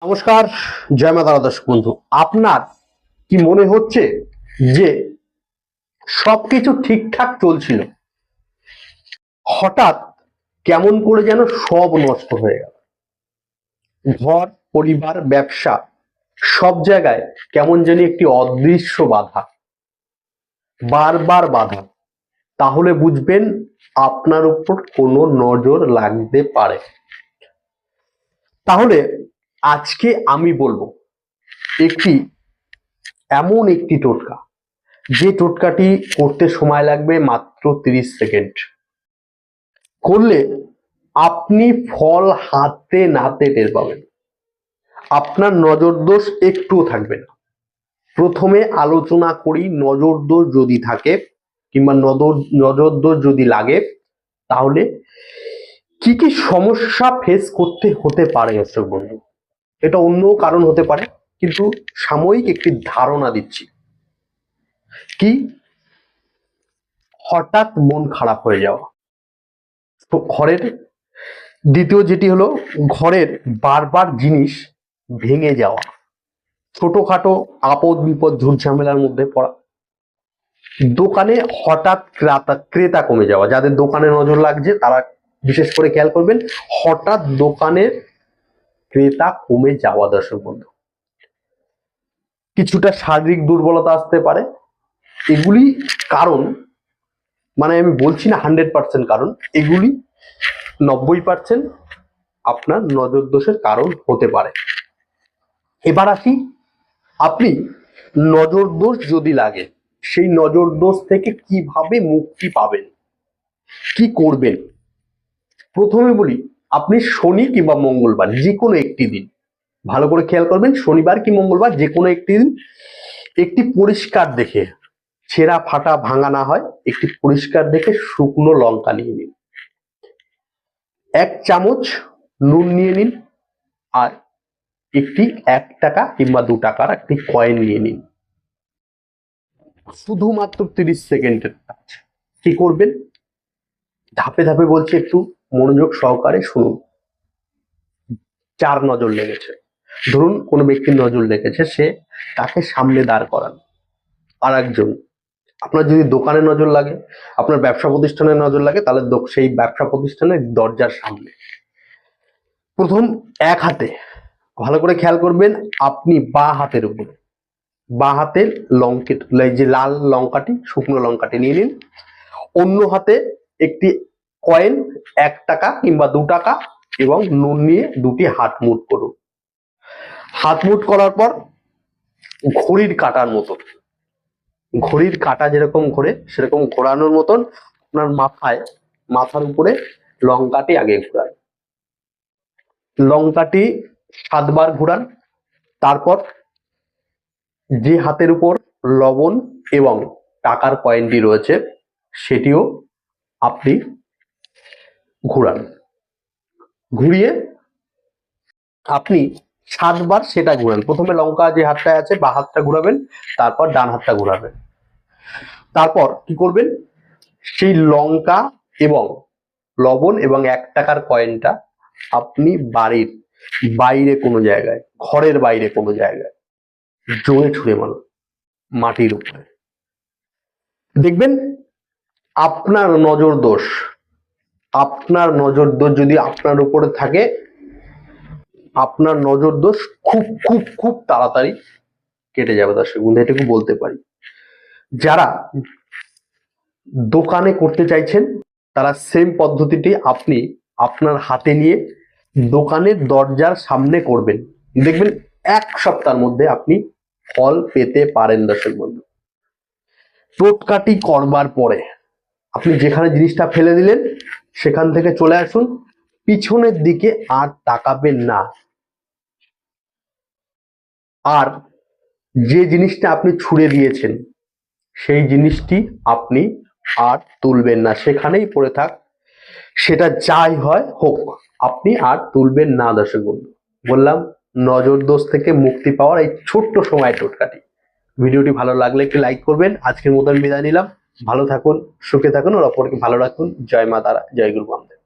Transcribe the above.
নমস্কার, জয় মা তারা। দর্শক বন্ধু, আপনার কি মনে হচ্ছে যে সবকিছু ঠিকঠাক চলছিল, হঠাৎ কেমন করে যেন সব নষ্ট হয়ে গেল? ঘর, পরিবার, ব্যবসা সব জায়গায় কেমন যেন একটি অদৃশ্য বাধা, বারবার বাধা। তাহলে বুঝবেন আপনার উপর কোনো নজর লাগতে পারে। তাহলে আজকে আমি বলবো এমন একটি টোটকা, যে টোটকাটি করতে সময় লাগবে মাত্র 30 সেকেন্ড। করলে আপনি ফল হাতে নাতে টের পাবেন। আপনার নজর দোষ একটুও থাকবে না। প্রথমে আলোচনা করি, নজর দোষ যদি থাকে কিংবা নজর দোষ যদি লাগে, তাহলে কি কি সমস্যা ফেস করতে হতে পারে দর্শক বন্ধু। এটা অন্য কারণ হতে পারে, কিন্তু সাময়িক একটি ধারণা দিচ্ছি। কি? হঠাৎ মন খারাপ হয়ে যাওয়া। ঘরের দ্বিতীয় যেটি হলো, ঘরের বারবার জিনিস ভেঙে যাওয়া, ছোটখাটো আপদ বিপদ ঝুট ঝামেলার মধ্যে পড়া। দোকানে হঠাৎ ক্রেতা কমে যাওয়া। যাদের দোকানে নজর লাগছে তারা বিশেষ করে খেয়াল করবেন, হঠাৎ দোকানের ক্রেতা কমে যাওয়া। দর্শক বন্ধু, কিছুটা শারীরিক দুর্বলতা আসতে পারে। এগুলি কারণ, মানে আমি বলছি না 100% কারণ, এগুলি 90% আপনার নজর দোষের কারণ হতে পারে। এবার আসি, আপনি নজর দোষ যদি লাগে, সেই নজর দোষ থেকে কিভাবে মুক্তি পাবেন, কি করবেন? প্রথমে বলি, আপনি শনি কিংবা মঙ্গলবার যে কোনো একটি দিন, ভালো করে খেয়াল করবেন, শনিবার কি মঙ্গলবার যে কোনো একটি দিন একটি পরিষ্কার দেখে, ছেঁড়া ফাটা ভাঙা না হয়, একটি পরিষ্কার দেখে শুকনো লঙ্কা নিয়ে নিন, 1 চামচ নুন নিয়ে নিন, আর একটি 1 টাকা কিংবা 2 টাকার একটি কয়েন নিয়ে নিন। শুধুমাত্র 30 সেকেন্ডের কাজ। কি করবেন? ধাপে ধাপে বলছি, একটু মনোযোগ সহকারে শুনুন। 4 নজর লেগেছে, ধরুন কোনো ব্যক্তির নজর লেগেছে, সে তাকে সামনে দাঁড় করান। আর একজন, আপনার যদি দোকানে নজর লাগে, আপনার ব্যবসা প্রতিষ্ঠানে নজর লাগে, তাহলে সেই ব্যবসা প্রতিষ্ঠানের দরজার সামনে। প্রথম এক হাতে, ভালো করে খেয়াল করবেন, আপনি বাঁ হাতের উপরে, বাঁ হাতের যে লাল লঙ্কাটি, শুকনো লঙ্কাটি নিয়ে নিন। অন্য হাতে একটি কয়েন, 1 টাকা কিংবা 2 টাকা এবং নুন নিয়ে দুটি হাত মুঠ করুন। হাত মুঠ করার পর ঘড়ির কাঁটার মতো, ঘড়ির কাঁটা যেরকম ঘোরে সেরকম ঘোরানোর মতন আপনার মাথার উপরে লঙ্কাটি আগে ঘুরান। লঙ্কাটি 7 বার ঘুরান। তারপর যে হাতের উপর লবণ এবং টাকার কয়েনটি রয়েছে সেটিও আপনি ঘুরান। ঘুরিয়ে আপনি 7 বার সেটা ঘুরান। প্রথমে লঙ্কা যে হাতটায় আছে বা হাতটা ঘুরাবেন, তারপর ডান হাতটা ঘুরাবেন। তারপর কি করবেন? সেই লঙ্কা এবং লবণ এবং 1 টাকার কয়েনটা আপনি বাড়ির বাইরে কোনো জায়গায়, ঘরের বাইরে কোনো জায়গায় জোরে ছুঁড়ে মারুন, মাটির উপরে। দেখবেন আপনার নজর দোষ যদি আপনার উপরে থাকে, আপনার নজর দোষ খুব খুব খুব তাড়াতাড়ি কেটে যাবে। দর্শক বন্ধু, এটুকু বলতে পারি। যারা দোকানে করতে চাইছেন তারা সেম পদ্ধতিটি আপনি আপনার হাতে নিয়ে দোকানের দরজার সামনে করবেন। দেখবেন 1 সপ্তাহের মধ্যে আপনি ফল পেতে পারেন। দর্শক বন্ধু, টোটকাটি করবার পরে আপনি যেখানে জিনিসটা ফেলে দিলেন সেখান থেকে চলে আসুন, পিছনের দিকে আর তাকাবেন না। আর যে জিনিসটা আপনি ছুঁড়ে দিয়েছেন সেই জিনিসটি আপনি আর তুলবেন না, সেখানেই পড়ে থাক, সেটা যাই হয় হোক, আপনি আর তুলবেন না। দর্শক বন্ধু, বললাম নজর দোষ থেকে মুক্তি পাওয়ার এই ছোট্ট সময় টোটকাটি। ভিডিওটি ভালো লাগলে একটি লাইক করবেন। আজকের মতন বিদায় নিলাম। ভালো থাকুন, সুখে থাকুন, আর অপরকে ভালো রাখুন। জয় মা তারা, জয় গুরু বামদেব।